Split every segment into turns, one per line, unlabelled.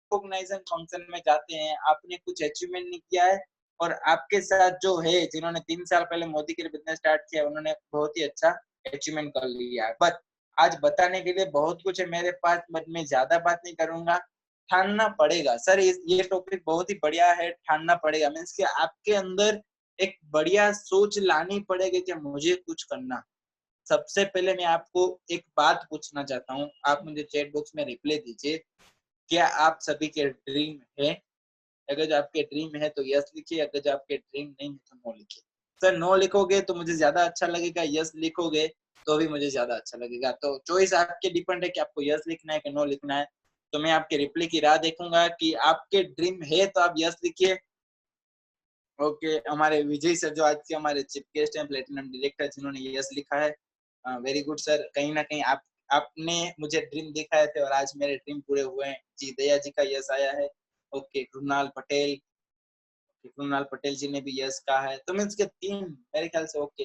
Recognition function में जाते हैं, आपने कुछ अचीवमेंट नहीं किया है और आपके साथ जो है जिन्होंने 3 साल पहले मोदी के बिजनेस स्टार्ट किया उन्होंने बहुत ही अच्छा अचीवमेंट कर लिया है। बट आज बताने के लिए बहुत कुछ है मेरे पास, बट मैं ज्यादा बात नहीं करूंगा। ठानना पड़ेगा सर, ये टॉपिक बहुत ही बढ़िया है। ठानना पड़ेगा मीन्स कि आपके अंदर एक बढ़िया सोच लानी पड़ेगी कि मुझे कुछ करना। सबसे पहले मैं आपको एक बात पूछना चाहता हूँ, आप मुझे चैट बॉक्स में रिप्लाई दीजिए। क्या आप सभी के ड्रीम है? अगर जो आपके ड्रीम है तो यस लिखिए, अगर जो आपके ड्रीम नहीं है तो नो लिखिए। सर नो लिखोगे तो मुझे ज्यादा अच्छा लगेगा, यस लिखोगे तो भी मुझे ज्यादा अच्छा लगेगा। तो चॉइस आपके डिपेंड है कि आपको यस लिखना है कि नो लिखना है। तो मैं आपके रिप्लाई की राह देखूंगा कि आपके ड्रीम है तो आप यस लिखिए। ओके, हमारे विजय सर जो आज के हमारे चीफ गेस्ट हैं, प्लेटिनम डायरेक्टर, जिन्होंने यस लिखा है। वेरी गुड सर, कहीं ना कहीं आपने मुझे ड्रीम दिखाए थे और आज मेरे ड्रीम पूरे हुए हैं जी। दया जी का यस आया है। ओके, कृणाल पटेल, कृणाल पटेल जी ने भी यस कहा है। तो मीन्स के 3 मेरे ख्याल से ओके।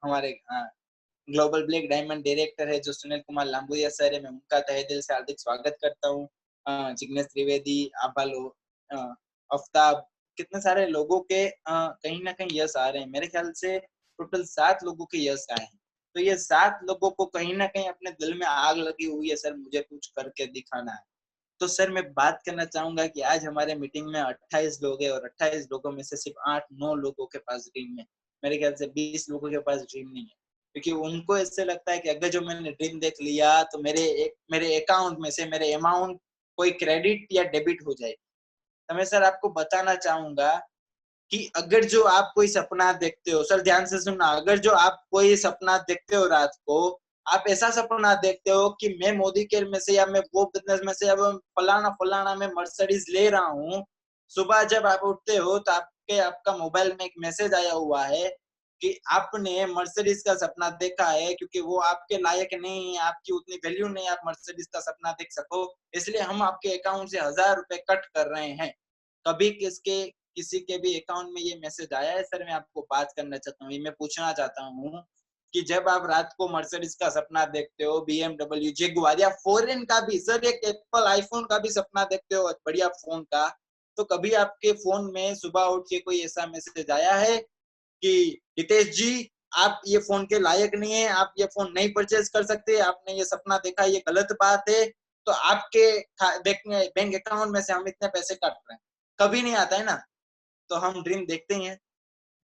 हमारे ग्लोबल ब्लैक डायमंड डायरेक्टर है जो सुनील कुमार लांबुया सर है, मैं उनका तहे दिल से हार्दिक स्वागत करता हूँ। जिग्नेश त्रिवेदी, आबालो, आफ्ताब, कितने सारे लोगों के कहीं ना कहीं यस आ रहे हैं। मेरे ख्याल से टोटल 7 लोगों के यस आए हैं। तो ये 7 लोगों को कहीं ना कहीं अपने दिल में आग लगी हुई है, सर मुझे कुछ करके दिखाना है। तो सर मैं बात करना चाहूंगा कि आज हमारे मीटिंग में 28 लोग हैं और 28 लोगों में से सिर्फ 8-9 लोगों के पास ड्रीम है। मेरे ख्याल से 20 लोगों के पास ड्रीम नहीं है, क्योंकि उनको ऐसे लगता है कि अगर जो मैंने ड्रीम देख लिया तो मेरे अकाउंट में से मेरे अमाउंट कोई क्रेडिट या डेबिट हो जाए। तो मैं सर आपको बताना चाहूंगा कि अगर जो आप कोई सपना देखते हो, सर ध्यान से सुनना, अगर जो आप कोई सपना देखते हो रात को, आप ऐसा सपना देखते हो कि मैं मोदी केयर में से या मैं वो बिजनेस में से अब फलाना फलाना मैं मर्सिडीज ले रहा हूँ। सुबह जब आप उठते हो तो आपका मोबाइल में एक मैसेज आया हुआ है कि आपने मर्सिडीज का सपना देखा है, क्योंकि वो आपके लायक नहीं है, आपकी उतनी वैल्यू नहीं, आप मर्सिडीज का सपना देख सको, इसलिए हम आपके अकाउंट से 1000 रुपए कट कर रहे हैं। कभी किसी के भी अकाउंट में ये मैसेज आया है? सर मैं आपको बात करना चाहता हूँ, ये मैं पूछना चाहता हूँ कि जब आप रात को मर्सिडीज का सपना देखते हो, बीएमडब्ल्यू, जेगुआर या फॉरेन का भी, सर एक एप्पल आईफोन का भी सपना देखते हो, बढ़िया फोन का, तो कभी आपके फोन में सुबह उठ के कोई ऐसा मैसेज आया है कि हितेश जी आप ये फोन के लायक नहीं है, आप ये फोन नहीं परचेज कर सकते, आपने ये सपना देखा, ये गलत बात है, तो आपके बैंक अकाउंट में से हम इतने पैसे काट रहे हैं? कभी नहीं आता है ना। तो हम ड्रीम देखते ही हैं,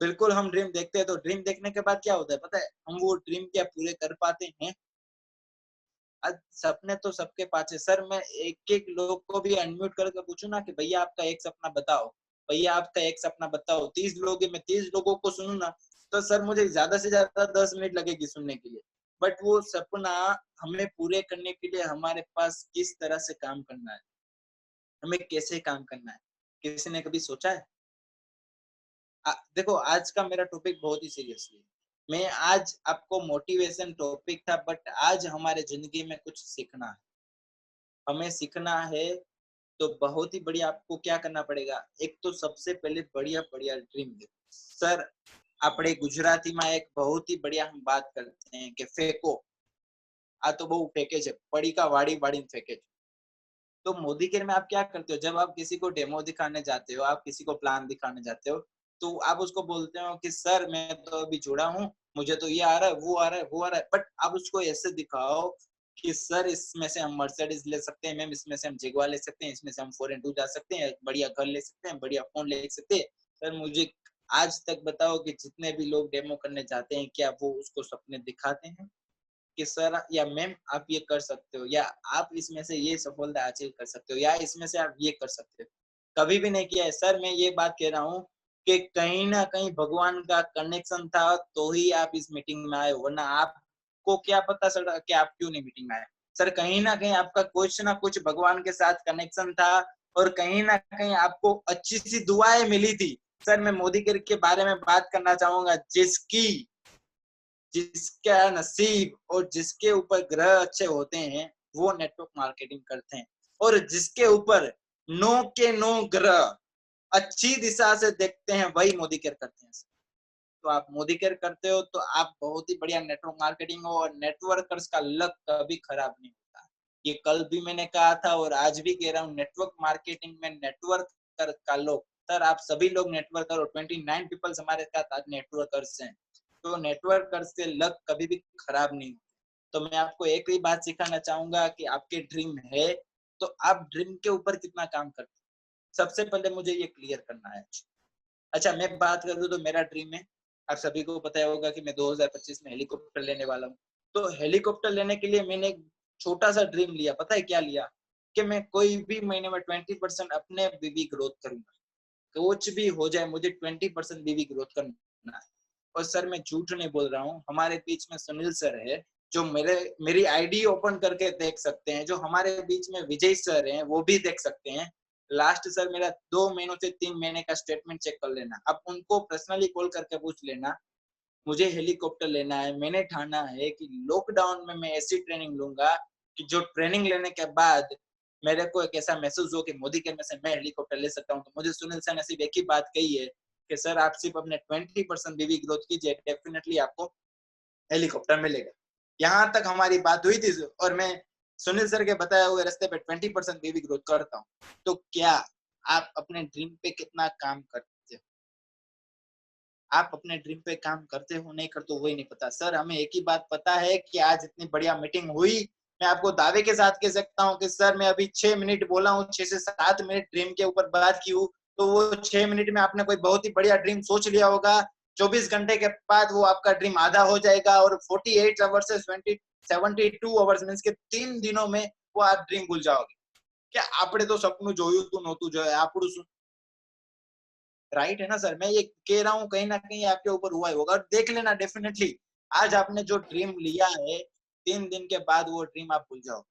बिल्कुल हम ड्रीम देखते हैं। तो ड्रीम देखने के बाद क्या होता है पता है, हम वो ड्रीम क्या पूरे कर पाते हैं? आज सपने तो सबके पास है सर। मैं एक एक लोग को भी अनम्यूट करके पूछूं ना कि भैया आपका एक सपना बताओ, भैया आपका एक सपना बताओ, 30 लोग हैं, मैं 30 लोगों को सुनूं ना, तो सर मुझे ज्यादा से ज्यादा 10 मिनट लगेगी सुनने के लिए। बट वो सपना हमें पूरे करने के लिए हमारे पास किस तरह से काम करना है, हमें कैसे काम करना है, किसी ने कभी सोचा है? देखो आज का मेरा टॉपिक बहुत ही सीरियसली है। मैं आज आपको मोटिवेशन टॉपिक था, बट आज हमारे जिंदगी में कुछ सीखना है, हमें सीखना है। तो बहुत ही बढ़िया आपको क्या करना पड़ेगा, एक तो सबसे पहले बढ़िया बढ़िया ड्रीम देखो सर। આપણે ગુજરાતીમાં એક बहुत ही बढ़िया हम बात करते हैं कि फेंको, आ तो बहु फेंके છે, પડીકા વાળી વાળીને फेंके છે। तो मोदी केयर में आप क्या करते हो, जब आप किसी को डेमो दिखाने जाते हो, आप किसी को प्लान दिखाने जाते हो, तो आप उसको बोलते हो कि सर मैं तो अभी जुड़ा हूँ, मुझे तो ये आ रहा है, वो आ रहा है, वो आ रहा है, बट आप उसको ऐसे दिखाओ कि सर इसमें से हम मर्सिडीज ले सकते हैं, मैम इसमें से हम जेगुआर ले सकते हैं, इसमें से हम फॉरेन टू जा सकते हैं, बढ़िया घर ले सकते हैं, बढ़िया फोन ले सकते हैं। सर मुझे आज तक बताओ कि जितने भी लोग डेमो करने जाते हैं क्या वो उसको सपने दिखाते हैं कि सर या मैम आप ये कर सकते हो, या आप इसमें से ये सफलता हासिल कर सकते हो, या इसमें से आप ये कर सकते हो? कभी भी नहीं किया है सर। मैं ये बात कह रहा हूँ कि कहीं ना कहीं भगवान का कनेक्शन था तो ही आप इस मीटिंग में आए, वरना आपको क्या पता सर कि आप क्यों नहीं मीटिंग में आए? सर कहीं ना कहीं आपका कुछ ना कुछ भगवान के साथ कनेक्शन था और कहीं ना कहीं आपको अच्छी सी दुआएं मिली थी। सर मैं मोदी के बारे में बात करना चाहूंगा, जिसका नसीब और जिसके ऊपर ग्रह अच्छे होते हैं वो नेटवर्क मार्केटिंग करते हैं, और जिसके ऊपर 9 के 9 ग्रह अच्छी दिशा से देखते हैं वही मोदी केयर करते हैं। तो आप मोदी केयर करते हो तो आप बहुत ही बढ़िया नेटवर्क मार्केटिंग हो, और नेटवर्कर्स का लक कभी खराब नहीं होता। ये कल भी मैंने कहा था और आज भी कह रहा हूँ, नेटवर्क मार्केटिंग में नेटवर्क कर लो। सर आप सभी लोग नेटवर्क करो, 29 पीपल्स हमारे साथ आज नेटवर्कर्स हैं। तो नेटवर्कर्स से लक कभी भी खराब नहीं। तो मैं आपको एक ही बात सिखाना चाहूंगा कि आपके ड्रीम है तो आप ड्रीम के ऊपर कितना काम करते हैं, सबसे पहले मुझे ये क्लियर करना है। अच्छा मैं बात करूँ तो मेरा ड्रीम है, आप सभी को पता होगा कि मैं 2025 में हेलीकॉप्टर लेने वाला हूँ। तो हेलीकॉप्टर लेने के लिए मैंने एक छोटा सा ड्रीम लिया, पता है क्या लिया? कि मैं कोई भी महीने में 20% अपने बीवी ग्रोथ करूंगा। कुछ भी हो जाए मुझे 20% बीवी ग्रोथ करना है। और सर मैं झूठ नहीं बोल रहा हूँ, हमारे बीच में सुनील सर है जो मेरी आईडी ओपन करके देख सकते हैं, जो हमारे बीच में विजय सर हैं वो भी देख सकते हैं। लास्ट सर मेरा 2 महीनों से 3 महीने का स्टेटमेंट चेक कर लेना, अब उनको पर्सनली कॉल करके पूछ लेना। मुझे हेलीकॉप्टर लेना है, मैंने ठाना है कि लॉकडाउन में मैं ऐसी ट्रेनिंग लूंगा कि जो ट्रेनिंग लेने के बाद मेरे को एक ऐसा महसूस हो कि मोदी केयर में से मैं हेलीकॉप्टर ले सकता हूँ। तो मुझे सुनील सर ने सिर्फ एक ही बात कही है कि सर आप सिर्फ अपने 20% बीवी ग्रोथ कीजिए, डेफिनेटली आपको हेलीकॉप्टर मिलेगा। यहाँ तक हमारी बात हुई थी और मैं सुनील सर के बताए हुए रास्ते पे 20% बीवी ग्रोथ करता हूँ। तो क्या आप अपने ड्रीम पे कितना काम करते हो? आप अपने ड्रीम पे काम करते हो नहीं करते हो वही नहीं पता। सर हमें एक ही बात पता है कि आज इतनी बढ़िया मीटिंग हुई। मैं आपको दावे के साथ कह सकता हूँ कि सर मैं अभी 6 मिनट बोला हूँ, 6 से 7 मिनट ड्रीम के ऊपर बात की हूँ। तो वो 6 मिनट में आपने कोई बहुत ही बढ़िया ड्रीम सोच लिया होगा। 24 घंटे के बाद वो आपका ड्रीम आधा हो जाएगा और 48 आवर्स से 72 आवर्स मीन्स के 3 दिनों में वो आप ड्रीम भूल जाओगे। क्या आपने तो सपनू जोયું તું नહોતું જોયું આપણું શું राइट है ना सर? मैं ये कह रहा हूँ कहीं ना कहीं आपके ऊपर हुआ ही होगा और देख लेना डेफिनेटली। आज आपने जो ड्रीम लिया है 3 दिन के बाद वो ड्रीम आप भूल जाओ।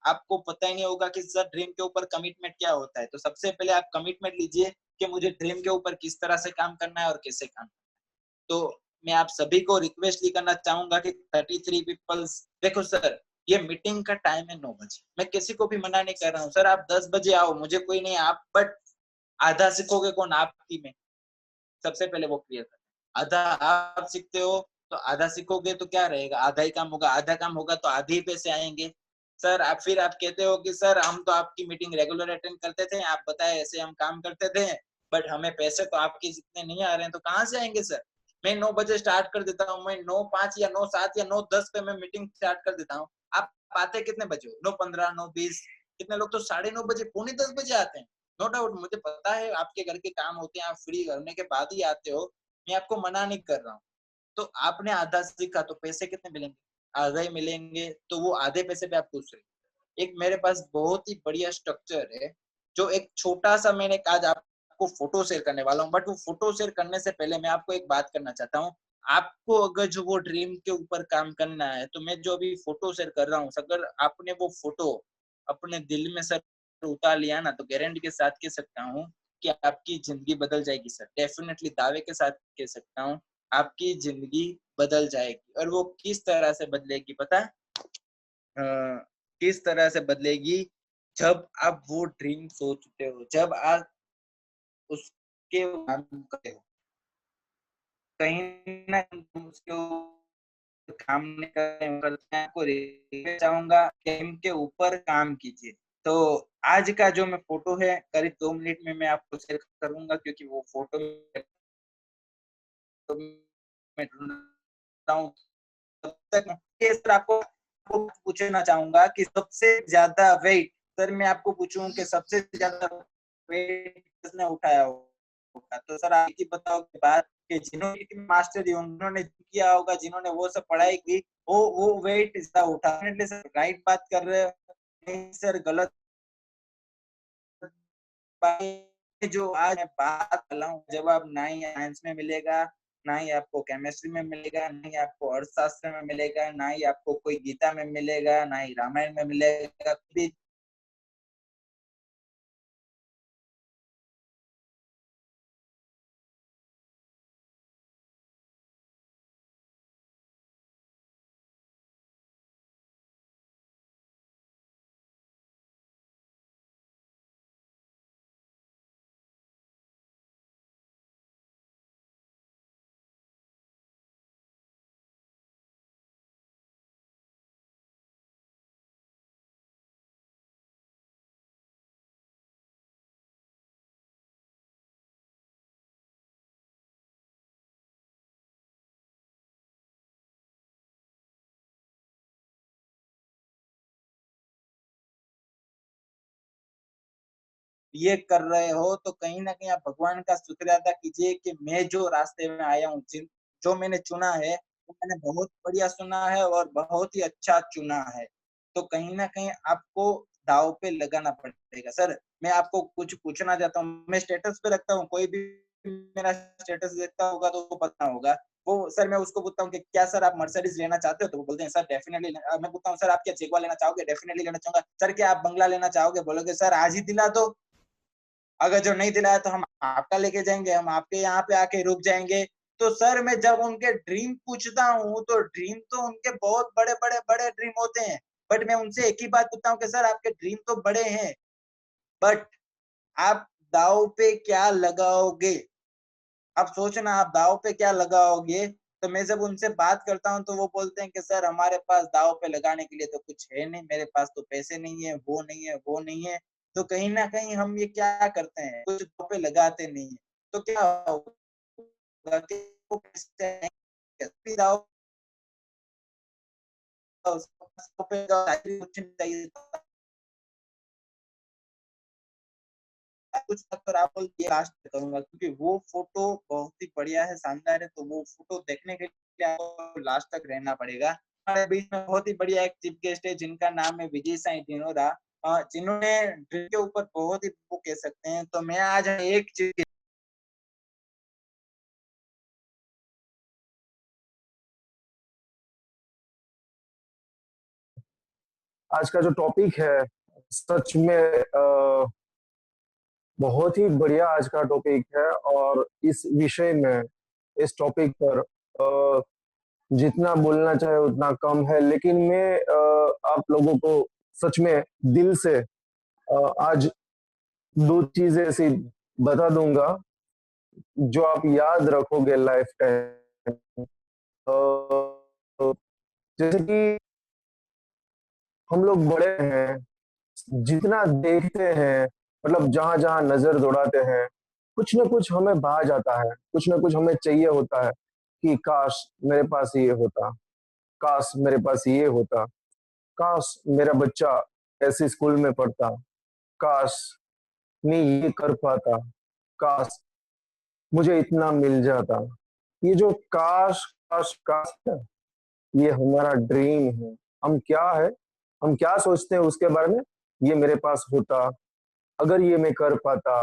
आपको पता ही नहीं होगा कि सर ड्रीम के ऊपर कमिटमेंट क्या होता है। तो सबसे पहले आप कमिटमेंट लीजिए कि मुझे ड्रीम के ऊपर किस तरह से काम करना है और कैसे काम। तो मैं आप सभी को रिक्वेस्ट ही करना चाहूंगा कि 33 पीपल्स देखो सर, ये मीटिंग का टाइम है 9 बजे। मैं किसी को भी मना नहीं कर रहा हूँ सर, आप 10 बजे आओ, मुझे कोई नहीं। आप बट आधा सीखोगे कौन? आपकी में सबसे पहले वो क्लियर कर। आधा आप सीखते हो तो आधा सीखोगे तो क्या रहेगा? आधा ही काम होगा। आधा काम होगा तो आधे ही पैसे आएंगे। सर आप फिर आप कहते हो कि सर हम तो आपकी मीटिंग रेगुलर अटेंड करते थे, आप बताए ऐसे हम काम करते थे, बट हमें पैसे तो आपके जितने नहीं आ रहे हैं, तो कहाँ से आएंगे सर? मैं 9 बजे स्टार्ट कर देता हूँ, मैं 9:05 या 9:07 या 9:10 पे मैं मीटिंग स्टार्ट कर देता हूँ। आप आते कितने बजे हो? 9:15 9:20। कितने लोग तो 9:30 बजे पौने 10 बजे आते हैं। नो डाउट मुझे पता है आपके घर के काम होते हैं, आप फ्री करने के बाद ही आते हो। मैं आपको मना नहीं कर रहा हूँ। तो आपने आधा सीखा तो पैसे कितने मिलेंगे? आधा ही मिलेंगे। तो वो आधे पैसे पे आप पूछ रहे हो। एक मेरे पास बहुत ही बढ़िया स्ट्रक्चर है, जो एक छोटा सा मैंने आज आपको फोटो शेयर करने वाला हूँ। बट वो फोटो शेयर करने से पहले मैं आपको एक बात करना चाहता हूँ। आपको अगर जो वो ड्रीम के ऊपर काम करना है तो मैं जो अभी फोटो शेयर कर रहा हूँ, अगर आपने वो फोटो अपने दिल में सर उतार लिया ना, तो गारंटी के साथ कह सकता हूँ कि आपकी जिंदगी बदल जाएगी सर। डेफिनेटली दावे के साथ कह सकता हूँ आपकी जिंदगी बदल जाएगी। और वो किस तरह से बदलेगी पता है? किस तरह से बदलेगी? जब आप वो ड्रीम सोचते हो, जब आप उसके काम करते हो, कहीं ना कहीं उसके काम नहीं करते हैं, आपको चाहूंगा गेम के ऊपर काम कीजिए। तो आज का जो मैं फोटो है करीब 2 मिनट में मैं आपको शेयर करूंगा, क्योंकि वो फोटो तो मैं ढूंढ रहा हूँ। तब तक ये सर आपको पूछना चाहूंगा कि सबसे ज्यादा वेट, सर मैं आपको पूछूं कि सबसे ज्यादा वेट किसने उठाया होगा? तो सर आप ही बताओ कि बात कि जिन्होंने मास्टर दी उन्होंने किया होगा, जिन्होंने वो सब पढ़ाई की वो वेट ज्यादा उठा। सर राइट बात कर रहे हो? नहीं सर गलत। जो आज मैं बात कर रहा हूँ जवाब ना ही साइंस में मिलेगा, ना ही आपको केमिस्ट्री में मिलेगा, ना ही आपको अर्थशास्त्र में मिलेगा, ना ही आपको कोई गीता में मिलेगा, ना ही रामायण में मिलेगा। ये कर रहे हो, तो कहीं न कहीं आप भगवान का शुक्रिया अदा कीजिए कि मैं जो रास्ते में आया हूँ, जिन जो मैंने चुना है, वो मैंने बहुत बढ़िया चुना है और बहुत ही अच्छा चुना है। तो कहीं न कहीं आपको दाँव पे लगाना पड़ेगा। सर, मैं आपको कुछ पूछना चाहता हूँ, मैं स्टेटस पे रखता हूँ, कोई भी मेरा स्टेटस देखता होगा तो उसको पता होगा। वो सर मैं उसको पूछता हूँ कि क्या सर आप मर्सिडीज़ लेना चाहते हो? तो वो बोलते हैं सर डेफिनिटली मैं पूछता हूँ सर आप क्या जगुआर लेना चाहोगे? डेफिनिटली लेना चाहूँगा। सर क्या आप बंगला लेना चाहोगे? बोलोगे सर आज ही दिला दो। अगर जो नहीं दिलाया तो हम आपका लेके जाएँगे, हम आपके यहाँ पे आके रुक जाएँगे। तो सर मैं जब उनके ड्रीम पूछता हूँ, तो ड्रीम तो उनके बहुत बड़े-बड़े बड़े ड्रीम होते हैं। बट मैं उनसे एक ही बात पूछता हूँ कि सर आपके ड्रीम तो बड़े हैं, बट आप दाँव पे क्या लगाओगे? अब सोचना आप दाँव पे क्या लगाओगे? तो मैं जब उनसे बात करता हूँ तो वो बोलते हैं कि सर हमारे पास दाँव पे लगाने के लिए तो कुछ है नहीं, मेरे पास तो पैसे नहीं है, वो नहीं है, वो नहीं है। तो कहीं न कहीं हम ये क्या करते हैं, कुछ दाँव पे लगाते नहीं हैं। तो क्या होगा कि वो पैसे आएँगे, दाँव पे कुछ नहीं चाहिए कुछ तक तो राहुल ये लास्ट करूँगा क्योंकि वो फ़ोटो बहुत ही बढ़िया है, शानदार है, तो वो फ़ोटो देखने के लिए आपको लास्ट तक रहना पड़ेगा। हमारे बीच में बहुत ही बढ़िया एक चीफ गेस्ट है जिनका नाम है विजय साई डिनोरा जिन्होंने ड्रिल के ऊपर बहुत ही वो कह सकते हैं, तो मैं आज एक चीज़
आज का जो टॉपिक है सच में बहुत ही बढ़िया आज का टॉपिक है और इस विषय में इस टॉपिक पर जितना बोलना चाहे उतना कम है लेकिन मैं आप लोगों को सच में दिल से आज दो चीजें ऐसी बता दूंगा जो आप याद रखोगे लाइफ टाइम। जैसे कि हम लोग बड़े हैं, जितना देखते हैं मतलब जहां जहां नजर दौड़ाते हैं कुछ ना कुछ हमें भा जाता है, कुछ ना कुछ हमें चाहिए होता है कि काश मेरे पास ये होता, काश मेरे पास ये होता, काश मेरा बच्चा ऐसे स्कूल में पढ़ता, काश मैं ये कर पाता, काश मुझे इतना मिल जाता। ये जो काश काश काश है, ये हमारा ड्रीम है। हम क्या है, हम क्या सोचते हैं उसके बारे में, ये मेरे पास होता, अगर ये मैं कर पाता,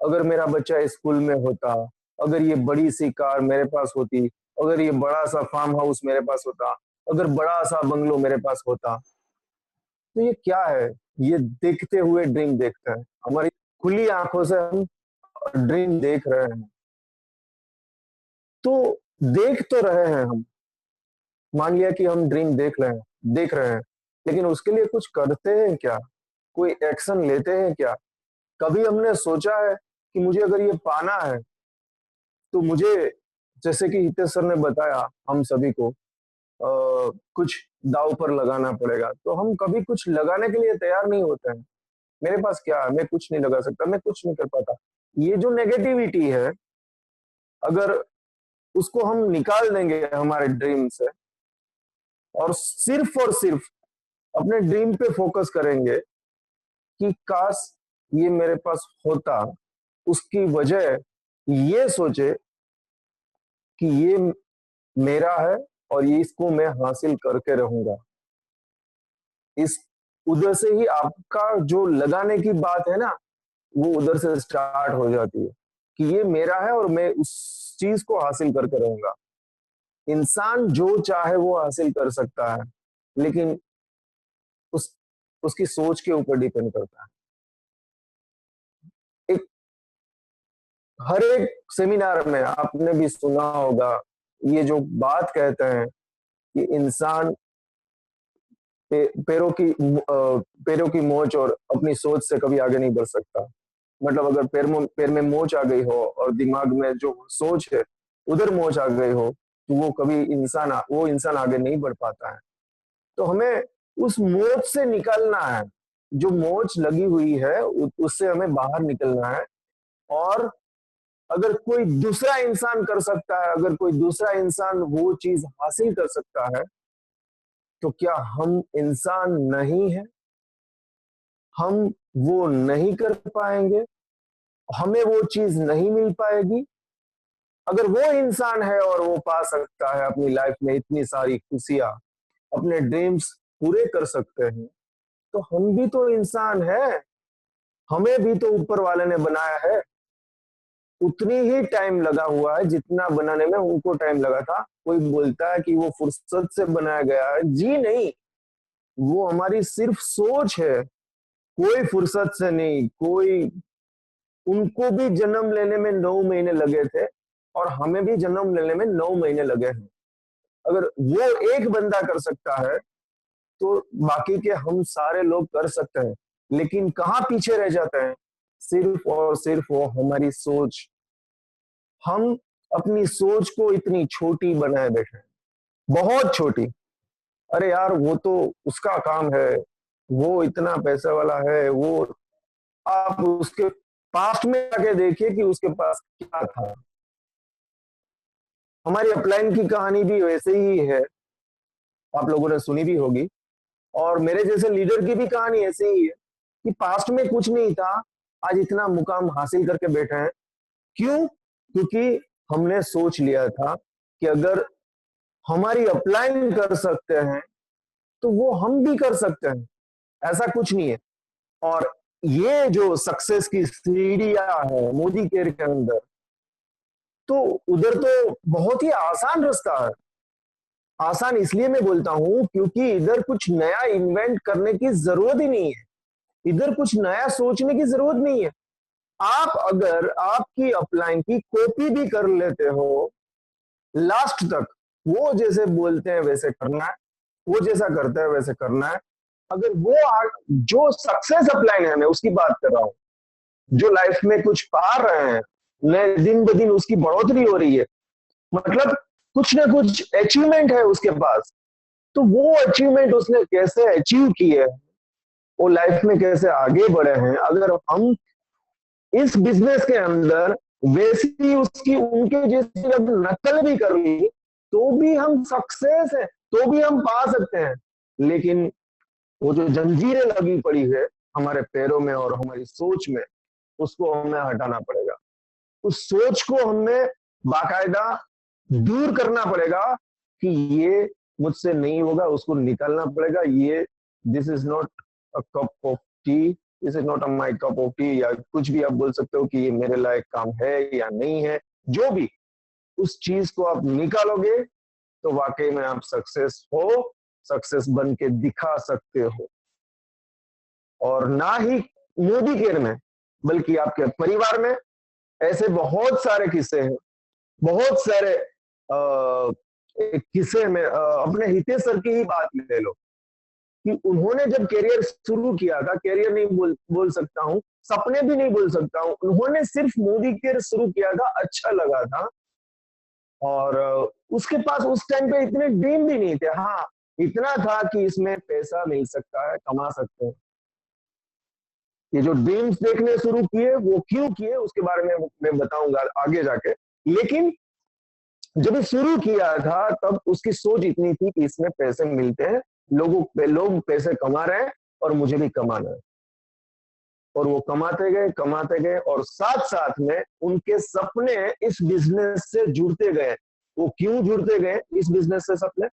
अगर मेरा बच्चा स्कूल में होता, अगर ये बड़ी सी कार मेरे पास होती, अगर ये बड़ा सा फार्म हाउस मेरे पास होता, अगर बड़ा सा बंगलो मेरे पास होता। तो ये क्या है, ये देखते हुए ड्रीम देखते हैं, हमारी खुली आंखों से हम ड्रीम देख रहे हैं। तो देख तो रहे हैं हम, मान लिया कि हम ड्रीम देख रहे हैं, लेकिन उसके लिए कुछ करते हैं क्या, कोई एक्शन लेते हैं क्या? कभी हमने सोचा है कि मुझे अगर ये पाना है तो मुझे, जैसे कि हितेश सर ने बताया हम सभी को कुछ दाव पर लगाना पड़ेगा, तो हम कभी कुछ लगाने के लिए तैयार नहीं होते हैं। मेरे पास क्या है, मैं कुछ नहीं लगा सकता, मैं कुछ नहीं कर पाता। ये जो नेगेटिविटी है, अगर उसको हम निकाल देंगे हमारे ड्रीम से और सिर्फ अपने ड्रीम पे फोकस करेंगे कि काश ये मेरे पास होता, उसकी वजह ये सोचे कि ये मेरा है और ये इसको मैं हासिल करके रहूंगा। इस उधर से ही आपका जो लगाने की बात है ना, वो उधर से स्टार्ट हो जाती है कि ये मेरा है और मैं उस चीज को हासिल करके रहूंगा। इंसान जो चाहे वो हासिल कर सकता है, लेकिन उस उसकी सोच के ऊपर डिपेंड करता है। एक हर एक सेमिनार में आपने भी सुना होगा, ये जो बात कहते हैं कि इंसान पैरों की मोच और अपनी सोच से कभी आगे नहीं बढ़ सकता। मतलब अगर पैर में मोच आ गई हो और दिमाग में जो सोच है उधर मोच आ गई हो, तो वो इंसान आगे नहीं बढ़ पाता है। तो हमें उस मोच से निकलना है, जो मोच लगी हुई है उससे हमें बाहर निकलना है। और अगर कोई दूसरा इंसान कर सकता है, अगर कोई दूसरा इंसान वो चीज हासिल कर सकता है, तो क्या हम इंसान नहीं है? हम वो नहीं कर पाएंगे? हमें वो चीज नहीं मिल पाएगी। अगर वो इंसान है और वो पा सकता है अपनी लाइफ में इतनी सारी खुशियां, अपने ड्रीम्स पूरे कर सकते हैं, तो हम भी तो इंसान है, हमें भी तो ऊपर वाले ने बनाया है। उतनी ही टाइम लगा हुआ है जितना बनाने में उनको टाइम लगा था। कोई बोलता है कि वो फुर्सत से बनाया गया है, जी नहीं, वो हमारी सिर्फ सोच है, कोई फुर्सत से नहीं। कोई, उनको भी जन्म लेने में 9 महीने लगे थे और हमें भी जन्म लेने में 9 महीने लगे हैं। अगर वो एक बंदा कर सकता है तो बाकी के हम सारे लोग कर सकते हैं। लेकिन कहाँ पीछे रह जाते हैं? सिर्फ और सिर्फ वो हमारी सोच। हम अपनी सोच को इतनी छोटी बनाए बैठे हैं, बहुत छोटी। अरे यार, वो तो उसका काम है, वो इतना पैसे वाला है, वो, आप उसके पास्ट में जाके देखिए कि उसके पास क्या था। हमारी अपलाइन की कहानी भी वैसे ही है, आप लोगों ने सुनी भी होगी। और मेरे जैसे लीडर की भी कहानी ऐसी ही है कि पास्ट में कुछ नहीं था, आज इतना मुकाम हासिल करके बैठे हैं। क्यों? क्योंकि हमने सोच लिया था कि अगर हमारी अपलाइन कर सकते हैं तो वो हम भी कर सकते हैं, ऐसा कुछ नहीं है। और ये जो सक्सेस की सीढ़ियां है मोदी केयर के अंदर, तो उधर तो बहुत ही आसान रास्ता है। आसान इसलिए मैं बोलता हूं क्योंकि इधर कुछ नया इन्वेंट करने की जरूरत ही नहीं है, इधर कुछ नया सोचने की जरूरत नहीं है। आप अगर आपकी अपलाइन की कॉपी भी कर लेते हो लास्ट तक, वो जैसे बोलते हैं वैसे करना है, वो जैसा करते हैं वैसे करना है। अगर वो जो सक्सेस अपलाइन है, मैं उसकी बात कर रहा हूं, जो लाइफ में कुछ पा रहे हैं, नए दिन ब दिन उसकी बढ़ोतरी हो रही है, मतलब कुछ ना कुछ अचीवमेंट है उसके पास, तो वो अचीवमेंट उसने कैसे अचीव किए, वो लाइफ में कैसे आगे बढ़े हैं, अगर हम इस बिजनेस के अंदर वैसी उसकी उनके जैसी अगर नकल भी कर ली तो भी हम सक्सेस है, तो भी हम पा सकते हैं। लेकिन वो जो जंजीरें लगी पड़ी है हमारे पैरों में और हमारी सोच में, उसको हमें हटाना पड़ेगा। उस सोच को हमें बाकायदा दूर करना पड़ेगा कि ये मुझसे नहीं होगा, उसको निकालना पड़ेगा। ये this is not a cup of T, this is not a my cup of T, या कुछ भी आप बोल सकते हो कि ये मेरे लायक काम है या नहीं है, जो भी, उस चीज को आप निकालोगे तो वाकई में आप सक्सेस हो, सक्सेस बन के दिखा सकते हो। और ना ही मोदी केयर में, बल्कि आपके परिवार में ऐसे बहुत सारे किस्से हैं, बहुत सारे किस्से में। अपने हितेश सर की ही बात ले लो कि उन्होंने जब करियर शुरू किया था, करियर नहीं बोल सकता हूँ, सपने भी नहीं बोल सकता हूँ, उन्होंने सिर्फ मोदी केयर शुरू किया था, अच्छा लगा था। और उसके पास उस टाइम पे इतने ड्रीम भी नहीं थे। हाँ, इतना था कि इसमें पैसा मिल सकता है, कमा सकते हैं। ये जो ड्रीम्स देखने शुरू किए, वो क्यों किए उसके बारे में मैं बताऊंगा आगे जाके। लेकिन जब शुरू किया था तब उसकी सोच इतनी थी कि इसमें पैसे मिलते हैं, लोग पैसे कमा रहे हैं और मुझे भी कमाना है। और वो कमाते गए और साथ साथ में उनके सपने इस बिजनेस से जुड़ते गए। वो क्यों जुड़ते गए इस बिजनेस से सपने?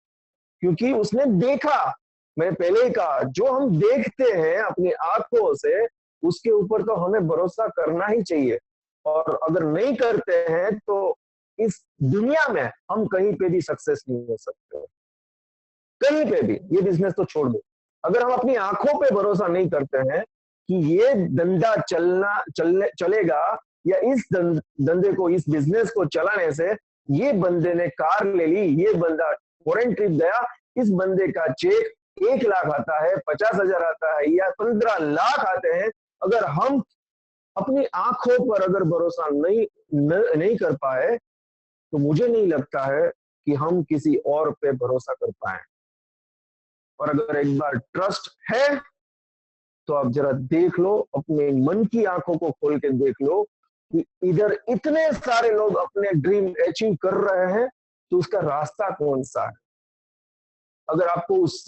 क्योंकि उसने देखा, मैंने पहले ही कहा, जो हम देखते हैं अपनी आंखों से उसके ऊपर तो हमें भरोसा करना ही चाहिए। और अगर नहीं करते हैं तो इस दुनिया में हम कहीं पे भी सक्सेस नहीं हो सकते, कहीं पे भी। ये बिजनेस तो छोड़ दो, अगर हम अपनी आंखों पे भरोसा नहीं करते हैं कि ये धंधा चलेगा, या इस धंधे को, इस बिजनेस को चलाने से, ये बंदे ने कार ले ली, ये बंदा फॉरेन ट्रिप गया, इस बंदे का चेक 1 लाख आता है, 50,000 आता है, या 15 लाख आते हैं, अगर हम अपनी आंखों पर अगर भरोसा नहीं कर पाए तो मुझे नहीं लगता है कि हम किसी और पे भरोसा कर पाए। और अगर एक बार ट्रस्ट है तो आप जरा देख लो, अपने मन की आंखों को खोल के देख लो कि इधर इतने सारे लोग अपने ड्रीम अचीव कर रहे हैं, तो उसका रास्ता कौन सा है? अगर आपको उस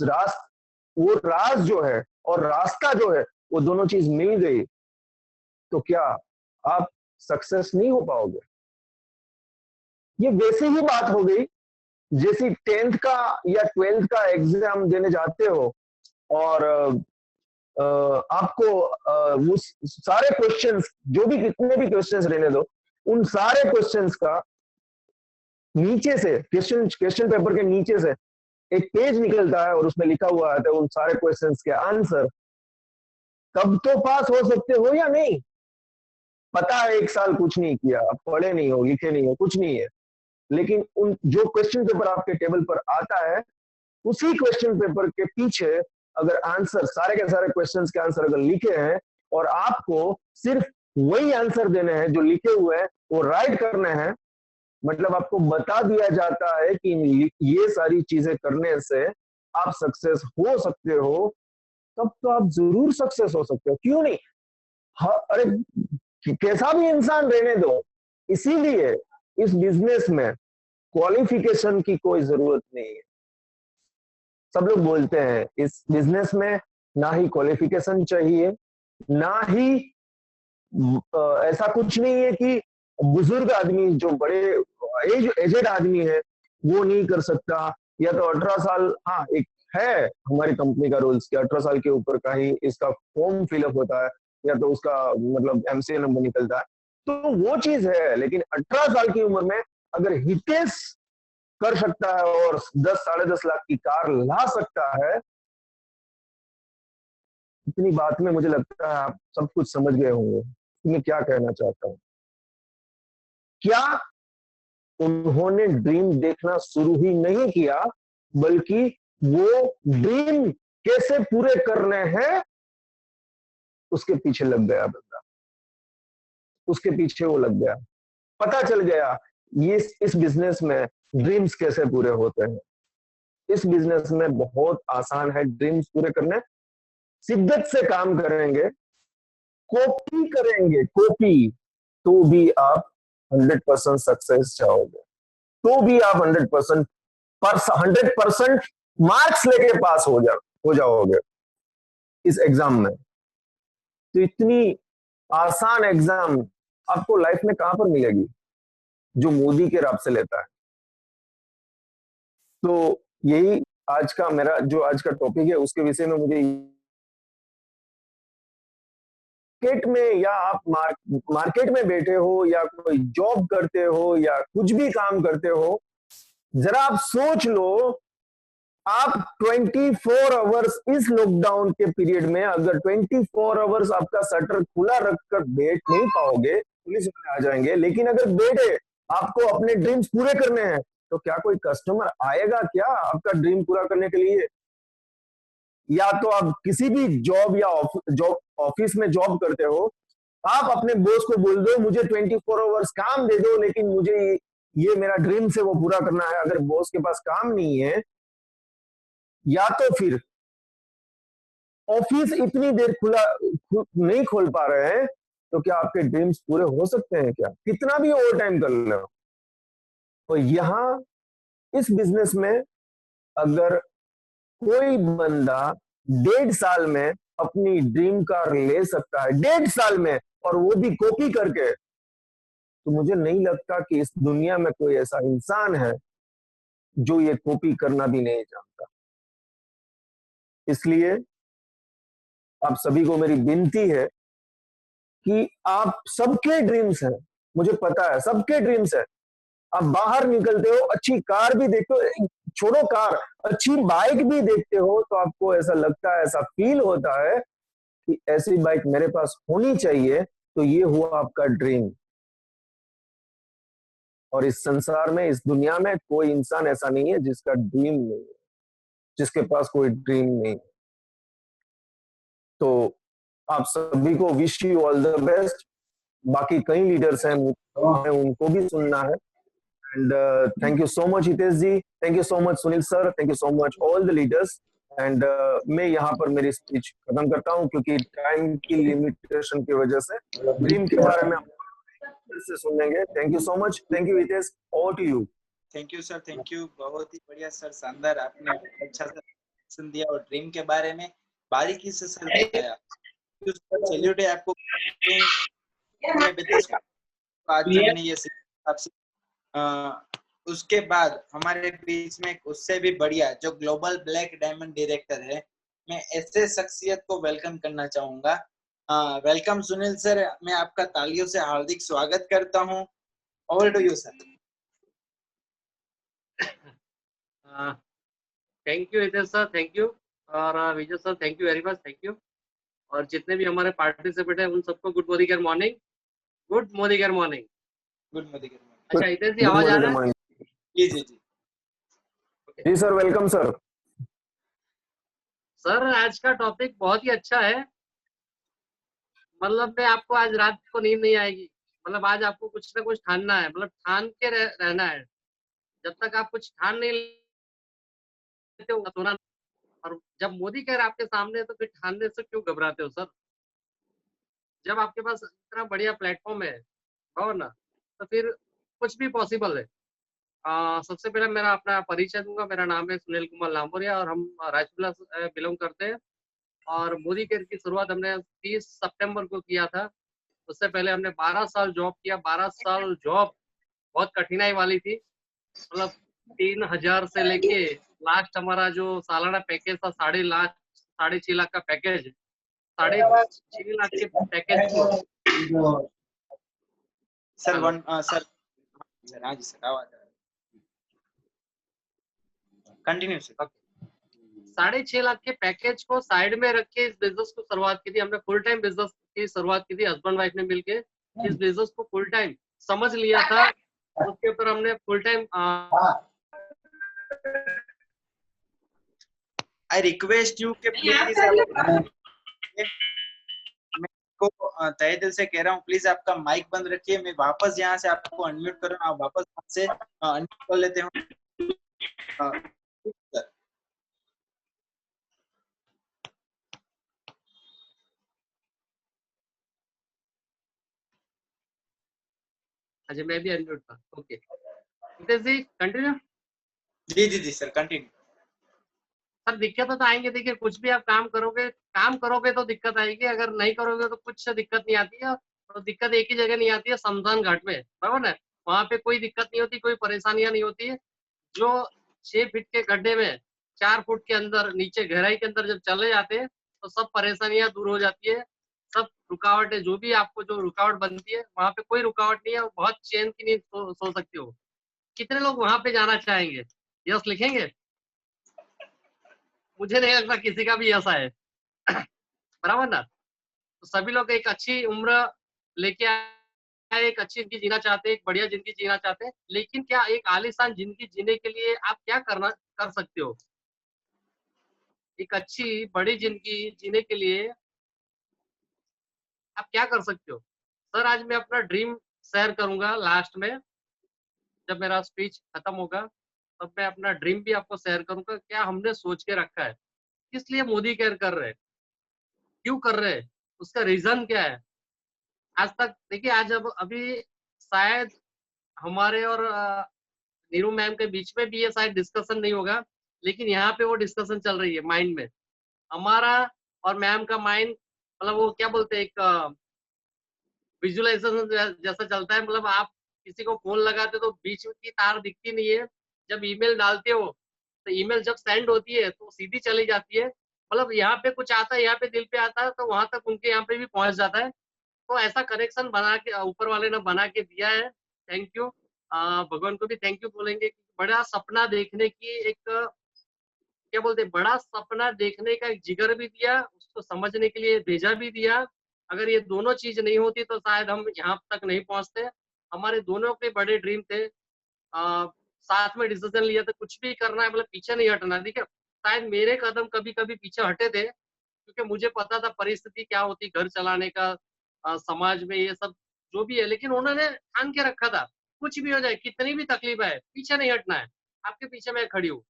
वो राज जो है और रास्ता जो है, वो दोनों चीज मिल गई, तो क्या आप सक्सेस नहीं हो पाओगे। ये वैसी ही बात हो गई जैसी 10th का या 12th का एग्जाम देने जाते हो और आपको उस सारे क्वेश्चंस, जो भी कितने भी क्वेश्चंस रहने दो, उन सारे क्वेश्चंस का नीचे से क्वेश्चन पेपर के नीचे से एक पेज निकलता है और उसमें लिखा हुआ है उन सारे क्वेश्चंस के आंसर। तब तो पास हो सकते हो या नहीं? पता है 1 साल कुछ नहीं किया, आप पढ़े नहीं हो, लिखे नहीं हो, कुछ नहीं है, लेकिन उन जो क्वेश्चन पेपर आपके टेबल पर आता है उसी क्वेश्चन पेपर के पीछे अगर आंसर, सारे के सारे क्वेश्चंस के आंसर अगर लिखे हैं और आपको सिर्फ वही आंसर देने हैं जो लिखे हुए हैं, वो राइट करने हैं, मतलब आपको बता दिया जाता है कि ये सारी चीजें करने से आप सक्सेस हो सकते हो, तब तो आप जरूर सक्सेस हो सकते हो, क्यों नहीं? अरे कैसा भी इंसान रहने दो, इसीलिए इस बिजनेस में क्वालिफिकेशन की कोई जरूरत नहीं है। सब लोग बोलते हैं इस बिजनेस में ना ही क्वालिफिकेशन चाहिए, ना ही ऐसा कुछ नहीं है कि बुजुर्ग आदमी, जो बड़े एजेड आदमी है, वो नहीं कर सकता, या तो 18 साल, हाँ एक है हमारी कंपनी का रूल्स कि 18 साल के ऊपर का ही इसका फॉर्म फिलअप होता है या तो उसका मतलब एमसीए नंबर निकलता है, तो वो चीज है। लेकिन 18 साल की उम्र में अगर हितेश कर सकता है और 10-10.5 लाख की कार ला सकता है, इतनी बात में मुझे लगता है आप सब कुछ समझ गए होंगे मैं क्या कहना चाहता हूँ। क्या उन्होंने ड्रीम देखना शुरू ही नहीं किया, बल्कि वो ड्रीम कैसे पूरे करने हैं उसके पीछे लग गया बंदा, उसके पीछे वो लग गया। पता चल गया ये इस बिजनेस में ड्रीम्स कैसे पूरे होते हैं। इस बिजनेस में बहुत आसान है ड्रीम्स पूरे करने। शिद्दत से काम करेंगे, कॉपी करेंगे, कॉपी, तो भी आप 100% सक्सेस जाओगे, तो भी आप 100% मार्क्स लेके पास हो जाओगे इस एग्जाम में। तो इतनी आसान एग्जाम आपको लाइफ में कहां पर मिलेगी जो मोदी के राब से लेता है। तो यही आज का मेरा जो आज का टॉपिक है, उसके विषय में मुझे मार्केट में, या आप मार्केट में बैठे हो या कोई जॉब करते हो या कुछ भी काम करते हो, जरा आप सोच लो, आप 24 आवर्स इस लॉकडाउन के पीरियड में अगर 24 आवर्स आपका शटर खुला रखकर बैठ नहीं पाओगे, पुलिस वाले आ जाएंगे, लेकिन अगर बैठे आपको अपने ड्रीम्स पूरे करने हैं, तो क्या कोई कस्टमर आएगा क्या आपका ड्रीम पूरा करने के लिए? या तो आप किसी भी जॉब या ऑफिस में जॉब करते हो, आप अपने बॉस को बोल दो मुझे 24 आवर्स काम दे दो, लेकिन मुझे ये मेरा ड्रीम से वो पूरा करना है। अगर बॉस के पास काम नहीं है, या तो फिर ऑफिस इतनी देर नहीं खोल पा रहे हैं, तो क्या आपके ड्रीम्स पूरे हो सकते हैं क्या? कितना भी ओवर टाइम कर लो। तो यहां इस बिजनेस में अगर कोई बंदा 1.5 साल में अपनी ड्रीम कार ले सकता है, 1.5 साल में, और वो भी कॉपी करके, तो मुझे नहीं लगता कि इस दुनिया में कोई ऐसा इंसान है जो ये कॉपी करना भी नहीं जानता। इसलिए आप सभी को मेरी विनती है कि आप सबके ड्रीम्स हैं, मुझे पता है सबके ड्रीम्स है। आप बाहर निकलते हो, अच्छी कार भी देखते हो, छोड़ो कार, अच्छी बाइक भी देखते हो, तो आपको ऐसा लगता है, ऐसा फील होता है कि ऐसी बाइक मेरे पास होनी चाहिए, तो ये हुआ आपका ड्रीम। और इस संसार में, इस दुनिया में कोई इंसान ऐसा नहीं है जिसका ड्रीम नहीं है, जिसके पास कोई ड्रीम नहीं। तो आप सभी को wish you all the best. बाकी कई लीडर्स हैं, उनको भी सुनना है। And thank you so much Hitesh ji, thank you so much Sunil sir, thank you so much all the leaders. And मैं यहाँ पर मेरी स्पीच खत्म करता हूँ, क्योंकि टाइम की लिमिटेशन की वजह से ड्रीम के बारे में से सुनेंगे। Thank you so much, thank you Hitesh, over to you.
Thank you sir, thank you, बहुत ही बढ़िया सर, शानदार, आपने अच्छा सा सुन दिया और ड्रीम के बारे में बारीकी से सर बताया। सैल्यूट है आपको। में बिजनेस आज जो मैंने ये आपसे उसके बाद हमारे बीच में उससे भी बढ़िया जो ग्लोबल ब्लैक डायमंड डायरेक्टर है, मैं ऐसे शख्सियत को वेलकम करना चाहूंगा। वेलकम सुनील सर, मैं आपका तालियों से हार्दिक स्वागत करता हूं। Over to you sir.
Thank you Hitesh sir, thank you. और Vijay sir, thank you very much, thank you. और जितने भी हमारे पार्टिसिपेंट हैं उन सबको गुड मोदिगर मॉर्निंग, गुड मोदिगर मॉर्निंग।
Good morning.
अच्छा हितेश जी, आवाज आ रहा है?
जी जी जी
जी सर, वेलकम सर।
सर आज का टॉपिक बहुत ही अच्छा है। मतलब मैं आपको आज रात को नींद नहीं आएगी। मतलब आज आपको कुछ ना कुछ ठानना है, मतलब ठान के रहना है। जब तक आप कुछ ठान नहीं लेते हो तो ना, और जब मोदी कह रहा आपके सामने है तो फिर ठानने से क्यों घबराते हो सर? जब आपके पास इतना बढ़िया प्लेटफॉर्म है और ना, तो फिर कुछ भी पॉसिबल है। सबसे पहले मेरा अपना परिचय दूंगा। मेरा नाम है सुनील कुमार लांबोरिया और हम राजपुरा से बिलोंग करते हैं। और मोदी केयर की शुरुआत हमने 30 सितंबर को किया था। उससे पहले हमने 12 साल जॉब किया। 12 साल जॉब बहुत कठिनाई वाली थी। मतलब 3000 से लेके लास्ट हमारा जो सालाना पैकेज था 6.5 लाख का पैकेज, 6.5 लाख के पैकेज को
सर
हेलो
सर हाँ जी सर, आवाज कंटिन्यू सर।
6.5 लाख के पैकेज को साइड में रख के इस बिजनेस को शुरुआत की थी हमने। फुल टाइम बिजनेस की शुरुआत की थी, हस्बैंड वाइफ ने मिलके इस बिजनेस को फुल टाइम समझ लिया था। उसके ऊपर हमने full time
I request you के प्लीज आप, मैं को तहे दिल से कह रहा हूँ प्लीज आपका माइक बंद रखिए। मैं वापस यहाँ से आपको अनम्यूट कर रहा हूँ, आप वापस से अनम्यूट कर लेते हो।
अच्छा मैं भी अनम्यूट था, ओके। नितेश जी कंटिन्यू।
जी जी जी सर, कंटिन्यू।
सर दिक्कत तो आएंगे, देखिए कुछ भी आप काम करोगे तो दिक्कत आएगी, अगर नहीं करोगे तो कुछ दिक्कत नहीं आती है। तो दिक्कत एक ही जगह नहीं आती है, शमशान घाट में, बराबर ना? वहां पे कोई दिक्कत नहीं होती, कोई परेशानियां नहीं होती है। जो 6 फीट के गड्ढे में 4 फुट के अंदर नीचे गहराई के अंदर जब चले जाते हैं तो सब परेशानियां दूर हो जाती है। सब रुकावटें जो भी आपको जो रुकावट बनती है वहां पे कोई रुकावट नहीं है। बहुत चैन की नींद सो सकते हो। कितने लोग वहां पे जाना चाहेंगे? यस लिखेंगे? मुझे नहीं लगता किसी का भी ऐसा है। बराबर ना? तो सभी लोग एक अच्छी उम्र लेके आए, एक अच्छी जिंदगी जीना चाहते हैं, एक बढ़िया जिंदगी जीना चाहते हैं। लेकिन क्या एक आलीशान जिंदगी जीने के लिए आप क्या कर सकते हो? एक अच्छी बड़ी जिंदगी जीने के लिए आप क्या कर सकते हो? सर आज मैं अपना ड्रीम शेयर करूंगा लास्ट में, जब मेरा स्पीच खत्म होगा तब मैं अपना ड्रीम भी आपको शेयर करूंगा। क्या हमने सोच के रखा है, किस लिए मोदी केयर कर रहे हैं, क्यों कर रहे हैं, उसका रीजन क्या है। आज तक देखिए, आज अब अभी शायद हमारे और नीरू मैम के बीच में भी ये शायद डिस्कशन नहीं होगा, लेकिन यहाँ पे वो डिस्कशन चल रही है माइंड में। हमारा और मैम का माइंड, मतलब वो क्या बोलते हैं, एक विजुअलाइजेशन जैसा चलता है। मतलब आप किसी को फोन लगाते तो बीच में की तार दिखती नहीं है। जब ईमेल डालते हो तो ईमेल जब सेंड होती है तो सीधी चली जाती है। मतलब यहाँ पे कुछ आता है, यहाँ पे दिल पे आता है तो वहां तक उनके यहाँ पे भी पहुंच जाता है। तो ऐसा कनेक्शन बना के ऊपर वाले ने बना के दिया है। Thank you. भगवान को भी थैंक यू बोलेंगे कि बड़ा सपना देखने की एक, क्या बोलते हैं, बड़ा सपना देखने का एक जिगर भी दिया, उसको समझने के लिए भेजा भी दिया। अगर ये दोनों चीज नहीं होती तो शायद हम यहाँ तक नहीं पहुंचते। हमारे दोनों के बड़े ड्रीम थे। साथ में डिसीजन लिया था, कुछ भी करना है मतलब पीछे नहीं हटना। ठीक है, शायद मेरे कदम कभी कभी पीछे हटे थे क्योंकि मुझे पता था परिस्थिति क्या होती घर चलाने का, समाज में ये सब जो भी है। लेकिन उन्होंने ठान के रखा था, कुछ भी हो जाए, कितनी भी तकलीफ है, पीछे नहीं हटना है, आपके पीछे मैं खड़ी हूँ।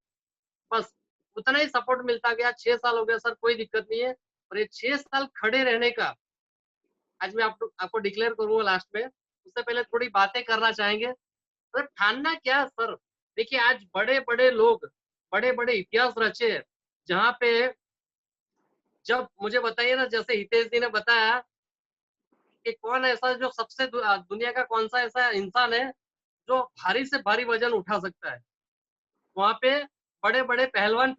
बस उतना ही सपोर्ट मिलता गया। 6 साल हो गया सर, कोई दिक्कत नहीं है। और ये 6 साल खड़े रहने का आज मैं आपको डिक्लेयर करूंगा लास्ट में। उससे पहले थोड़ी बातें करना चाहेंगे। सर ठानना क्या सर, देखिए आज बड़े बड़े लोग बड़े बड़े इतिहास रचे हैं, जहाँ पे जब मुझे बताइए ना, जैसे हितेश जी ने बताया कि कौन ऐसा जो सबसे दुनिया का कौन सा ऐसा इंसान है जो भारी से भारी वजन उठा सकता है। वहाँ पे बड़े-बड़े पहलवान